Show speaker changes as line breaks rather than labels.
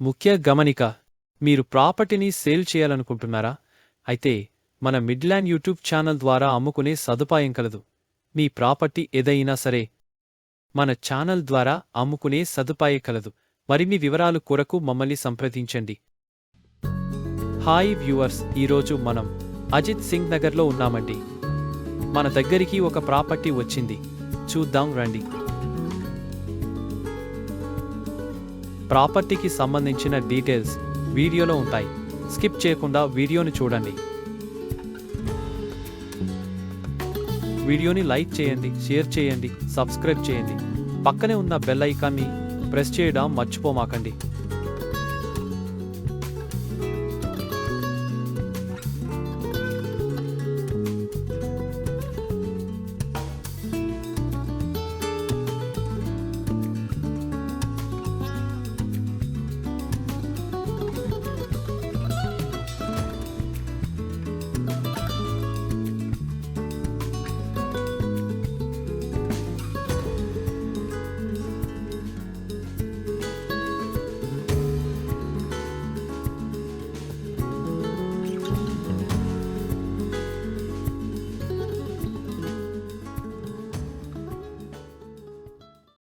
ముఖ్య గమనిక, మీరు ప్రాపర్టీని సేల్ చేయాలనుకుంటున్నారా? అయితే మన మిడ్ల్యాండ్ యూట్యూబ్ ఛానల్ ద్వారా అమ్ముకునే సదుపాయం కలదు. మీ ప్రాపర్టీ ఏదైనా సరే మన ఛానల్ ద్వారా అమ్ముకునే సదుపాయం కలదు. మరిన్ని వివరాలు కొరకు మమ్మల్ని సంప్రదించండి. హాయ్ వ్యూవర్స్, ఈరోజు మనం అజిత్ సింగ్ నగర్లో ఉన్నామండి. మన దగ్గరికి ఒక ప్రాపర్టీ వచ్చింది, చూద్దాం రండి. ప్రాపర్టీకి సంబంధించిన డీటెయిల్స్ వీడియోలో ఉంటాయి, స్కిప్ చేయకుండా వీడియోని చూడండి. వీడియోని లైక్ చేయండి, షేర్ చేయండి, సబ్స్క్రైబ్ చేయండి. పక్కనే ఉన్న బెల్ ఐకాన్ని ప్రెస్ చేయడం మర్చిపోమాకండి.